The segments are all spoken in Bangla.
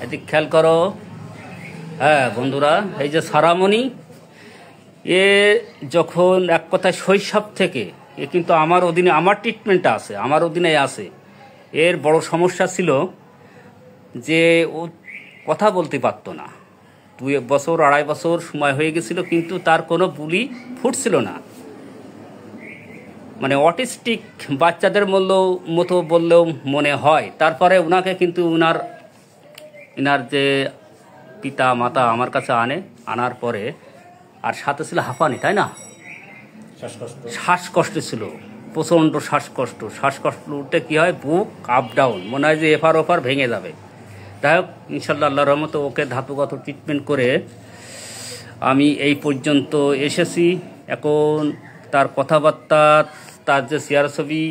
এদিক খেয়াল করো। হ্যাঁ বন্ধুরা, এই যে সারামণি, এ যখন এক কথায় শৈশব থেকে এ কিন্তু আমার অধীনে, আমার ট্রিটমেন্টটা আছে, আমার অধীনে আছে। এর বড় সমস্যা ছিল যে ও কথা বলতে পারতো না। 2 বছর 2.5 বছর সময় হয়ে গেছিল, কিন্তু তার কোনো বুলি ফুটছিল না। মানে অটিস্টিক বাচ্চাদের মতো বললেও মনে হয়। তারপরে ওনাকে কিন্তু ওনার যে পিতা মাতা আমার কাছে আনার পরে, আর সাথে ছিল হাঁপানি, তাই না? শ্বাসকষ্ট ছিল, প্রচণ্ড শ্বাসকষ্ট উঠতে কী হয়, বুক আপ ডাউন, মনে হয় যে এপার ওপার ভেঙে যাবে। যাই হোক, ইনশাল্লাহ আল্লাহর রহমতে ওকে ধাতুগত ট্রিটমেন্ট করে আমি এই পর্যন্ত এসেছি। এখন তার কথাবার্তা, তার যে চেয়ার ছবি,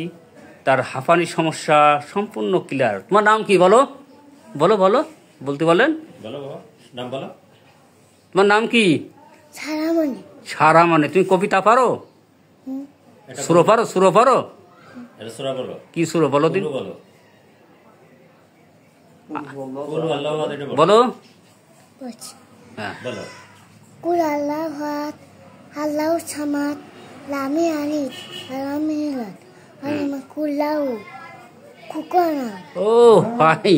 তার হাঁপানির সমস্যা সম্পূর্ণ ক্লিয়ার। তোমার নাম কি বলো? বলো বলো, বলতে বলেন। তোমার নাম কি? সারামণি। তুমি কবিতা পারো? সুরো পারো? কি সুরো বলো দিন, বলো। হ্যাঁ বলো। কুল আল্লাহ হাত, আল্লাহ সামাদ, লামি আনিত, আলামি হিলাত, আলামা কুল্লাউ, কুকানা। ও ভাই,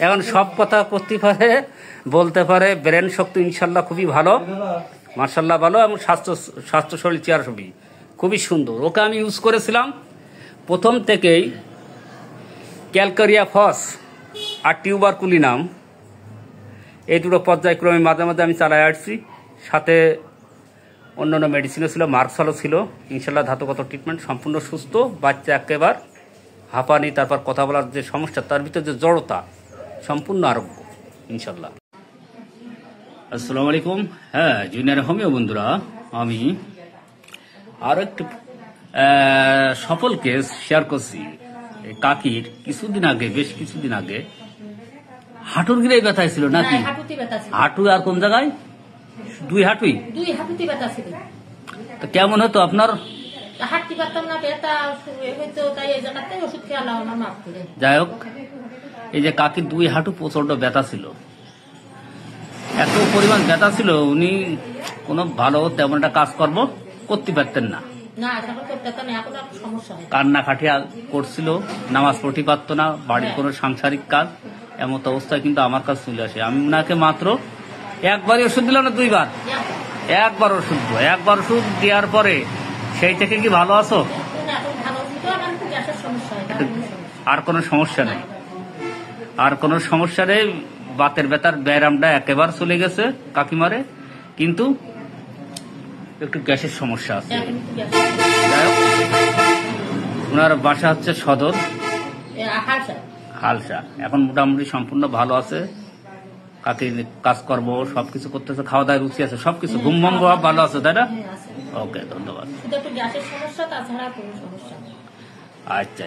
এখন সব কথা করতে পারে, বলতে পারে, ব্রেন শক্তি ইনশাল্লাহ খুবই ভালো, মার্শাল্লাহ ভালো, এবং স্বাস্থ্য শরীর চেয়ার ছবি খুবই সুন্দর। ওকে আমি ইউজ করেছিলাম প্রথম থেকেই। ক্যালকারিয়া ফস আর টিউবারকুলিনাম, এই দুটো পর্যায়ক্রমে মাঝে মাঝে আমি চালাই আসছি। সাথে অন্যান্য মেডিসিনও ছিল, মার্কসালও ছিল। ইনশাল্লাহ ধাতুগত ট্রিটমেন্ট, সম্পূর্ণ সুস্থ বাচ্চা একেবারে। হাঁপানি, তারপর কথা বলার যে সমস্যা, তার ভিতরে যে জড়তা, সম্পূর্ণ আরোগ্য ইনশাল্লাহ। আসসালামু আলাইকুম। হ্যাঁ জুনিয়র হোমিও বন্ধুরা, আমি আরও একটি সফল কেস শেয়ার করছি। কাকির বেশ কিছুদিন আগে হাঁটুর গিরাই ব্যথা ছিল নাকি? হাঁটু আর কোন জায়গায়? দুই হাঁটুই ব্যথা ছিল। তো কেমন হতো আপনার? হাঁটতে পারতাম না, ব্যথা হইতো, তাই এই জায়গাতে ওষুধ খেয়ে আল্লাহ আমার মাফ করে। যাই হোক, এই যে কাকির 2 হাঁটু প্রচন্ড ব্যথা ছিল, এত পরিমাণ ব্যথা ছিল, উনি কোনো ভালো তেমন একটা কাজকর্ম করতে পারতেন না। কান্নাকাটি করছিল, নামাজ পড়তে পারতো না, বাড়ির কোনো সাংসারিক কাজ, এমন অবস্থায় কিন্তু আমার কাছে চলে আসে। আমি ওনাকে মাত্র একবারই ওষুধ দিলাম না, 2 বার, একবার ওষুধ দেওয়ার পরে সেই থেকে কি ভালো আছো? আর কোনো সমস্যা নেই, বাতের ব্যথার ব্যায়ামটা একেবারে চলে গেছে কাকিমারে, কিন্তু একটু গ্যাসের সমস্যা আছে। যাই হোক, ওনার বাসা হচ্ছে সদর হালসা। এখন মোটামুটি সম্পূর্ণ ভালো আছে। কাকির কাজকর্ম সবকিছু করতেছে, খাওয়া দাওয়ার রুচি আছে, সবকিছু ঘুম ভালো আছে, তাই না? ওকে, ধন্যবাদ। আচ্ছা।